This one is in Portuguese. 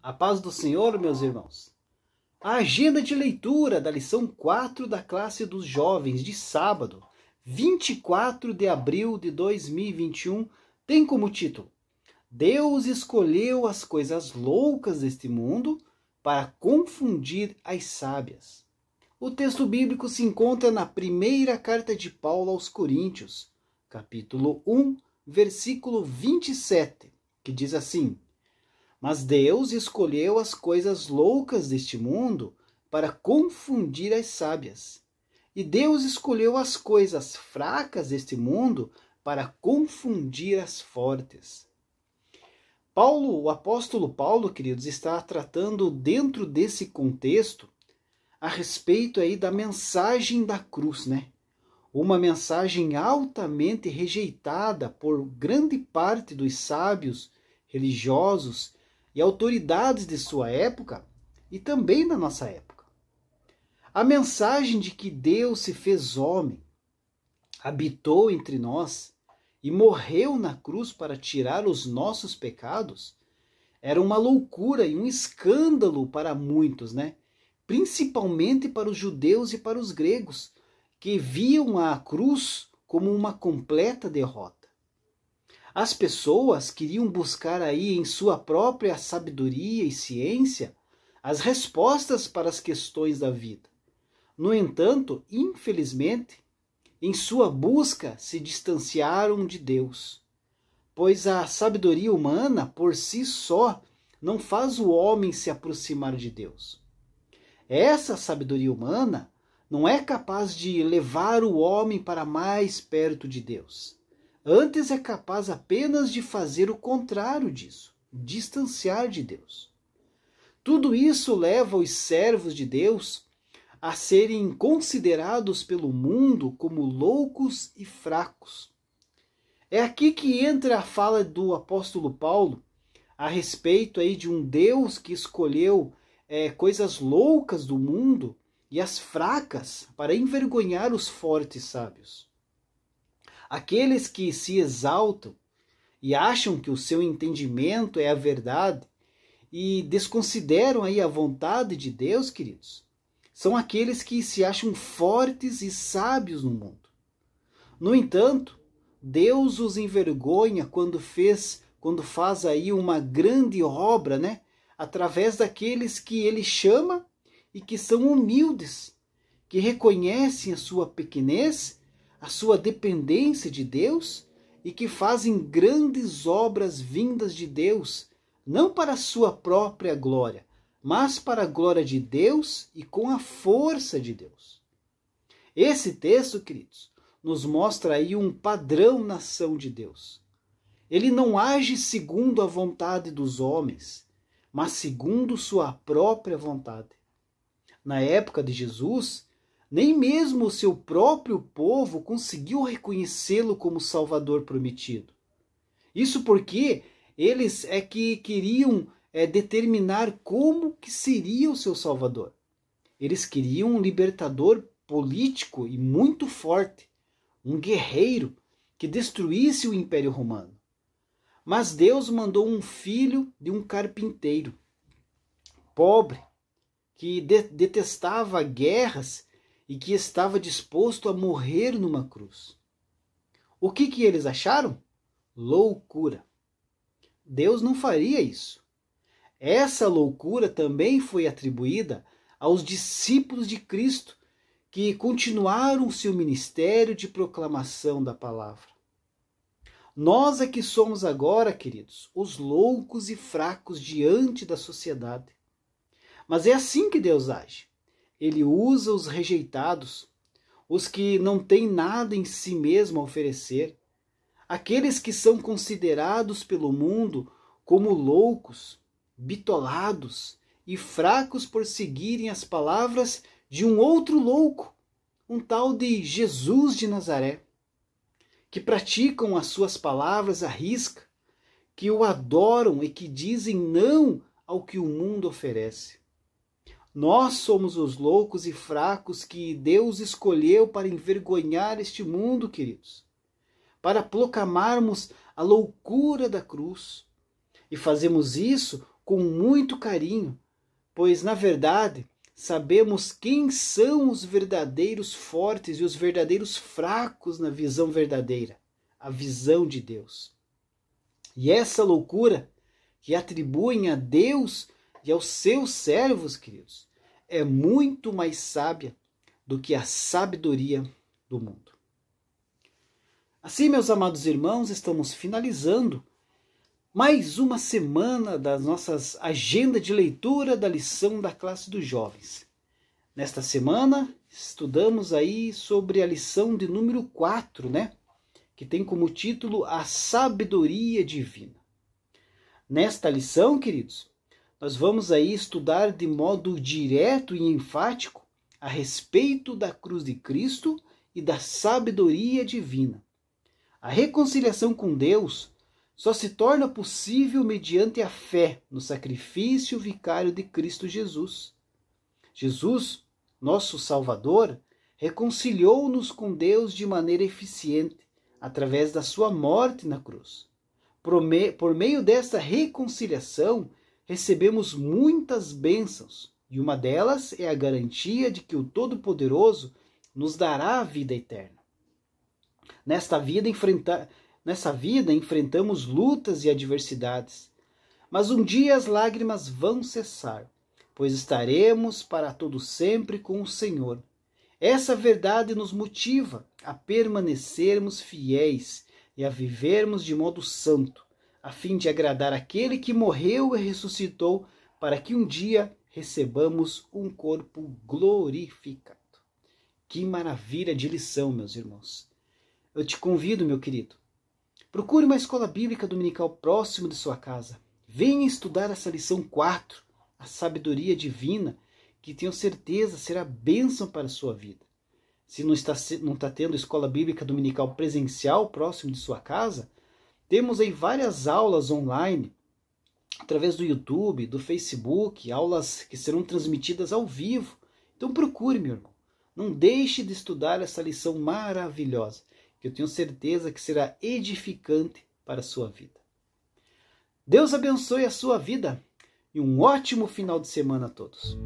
A paz do Senhor, meus irmãos. A agenda de leitura da lição 4 da classe dos jovens de sábado, 24 de abril de 2021, tem como título: Deus escolheu as coisas loucas deste mundo para confundir as sábias. O texto bíblico se encontra na primeira carta de Paulo aos Coríntios, capítulo 1, versículo 27, que diz assim: Mas Deus escolheu as coisas loucas deste mundo para confundir as sábias. E Deus escolheu as coisas fracas deste mundo para confundir as fortes. O apóstolo Paulo, queridos, está tratando dentro desse contexto a respeito aí da mensagem da cruz, né? Uma mensagem altamente rejeitada por grande parte dos sábios, religiosos e autoridades de sua época e também da nossa época. A mensagem de que Deus se fez homem, habitou entre nós e morreu na cruz para tirar os nossos pecados, era uma loucura e um escândalo para muitos, né? Principalmente para os judeus e para os gregos, que viam a cruz como uma completa derrota. As pessoas queriam buscar aí em sua própria sabedoria e ciência as respostas para as questões da vida. No entanto, infelizmente, em sua busca se distanciaram de Deus, pois a sabedoria humana por si só não faz o homem se aproximar de Deus. Essa sabedoria humana não é capaz de levar o homem para mais perto de Deus. Antes é capaz apenas de fazer o contrário disso, distanciar de Deus. Tudo isso leva os servos de Deus a serem considerados pelo mundo como loucos e fracos. É aqui que entra a fala do apóstolo Paulo a respeito aí de um Deus que escolheu coisas loucas do mundo e as fracas para envergonhar os fortes sábios. Aqueles que se exaltam e acham que o seu entendimento é a verdade e desconsideram aí a vontade de Deus, queridos, são aqueles que se acham fortes e sábios no mundo. No entanto, Deus os envergonha quando faz aí uma grande obra, né? Através daqueles que ele chama e que são humildes, que reconhecem a sua pequenez, a sua dependência de Deus e que fazem grandes obras vindas de Deus, não para a sua própria glória, mas para a glória de Deus e com a força de Deus. Esse texto, queridos, nos mostra aí um padrão na ação de Deus. Ele não age segundo a vontade dos homens, mas segundo sua própria vontade. Na época de Jesus, nem mesmo o seu próprio povo conseguiu reconhecê-lo como Salvador prometido. Isso porque eles que queriam determinar como que seria o seu Salvador. Eles queriam um libertador político e muito forte, um guerreiro que destruísse o Império Romano. Mas Deus mandou um filho de um carpinteiro, pobre, que detestava guerras e que estava disposto a morrer numa cruz. O que eles acharam? Loucura. Deus não faria isso. Essa loucura também foi atribuída aos discípulos de Cristo, que continuaram o seu ministério de proclamação da palavra. Nós é que somos agora, queridos, os loucos e fracos diante da sociedade. Mas é assim que Deus age. Ele usa os rejeitados, os que não têm nada em si mesmo a oferecer, aqueles que são considerados pelo mundo como loucos, bitolados e fracos por seguirem as palavras de um outro louco, um tal de Jesus de Nazaré, que praticam as suas palavras à risca, que o adoram e que dizem não ao que o mundo oferece. Nós somos os loucos e fracos que Deus escolheu para envergonhar este mundo, queridos, para proclamarmos a loucura da cruz. E fazemos isso com muito carinho, pois, na verdade, sabemos quem são os verdadeiros fortes e os verdadeiros fracos na visão verdadeira, a visão de Deus. E essa loucura que atribuem a Deus e aos seus servos, queridos, é muito mais sábia do que a sabedoria do mundo. Assim, meus amados irmãos, estamos finalizando mais uma semana das nossas agendas de leitura da lição da classe dos jovens. Nesta semana, estudamos aí sobre a lição de número 4, que tem como título A Sabedoria Divina. Nesta lição, queridos, nós vamos aí estudar de modo direto e enfático a respeito da cruz de Cristo e da sabedoria divina. A reconciliação com Deus só se torna possível mediante a fé no sacrifício vicário de Cristo Jesus. Jesus, nosso Salvador, reconciliou-nos com Deus de maneira eficiente, através da sua morte na cruz. Por meio dessa reconciliação, recebemos muitas bênçãos, e uma delas é a garantia de que o Todo-Poderoso nos dará a vida eterna. Nessa vida enfrentamos lutas e adversidades, mas um dia as lágrimas vão cessar, pois estaremos para todo sempre com o Senhor. Essa verdade nos motiva a permanecermos fiéis e a vivermos de modo santo, a fim de agradar aquele que morreu e ressuscitou, para que um dia recebamos um corpo glorificado. Que maravilha de lição, meus irmãos! Eu te convido, meu querido, procure uma escola bíblica dominical próximo de sua casa. Venha estudar essa lição 4, a sabedoria divina, que tenho certeza será bênção para a sua vida. Se não está tendo escola bíblica dominical presencial próximo de sua casa, temos aí várias aulas online, através do YouTube, do Facebook, aulas que serão transmitidas ao vivo. Então procure, meu irmão. Não deixe de estudar essa lição maravilhosa, que eu tenho certeza que será edificante para a sua vida. Deus abençoe a sua vida e um ótimo final de semana a todos.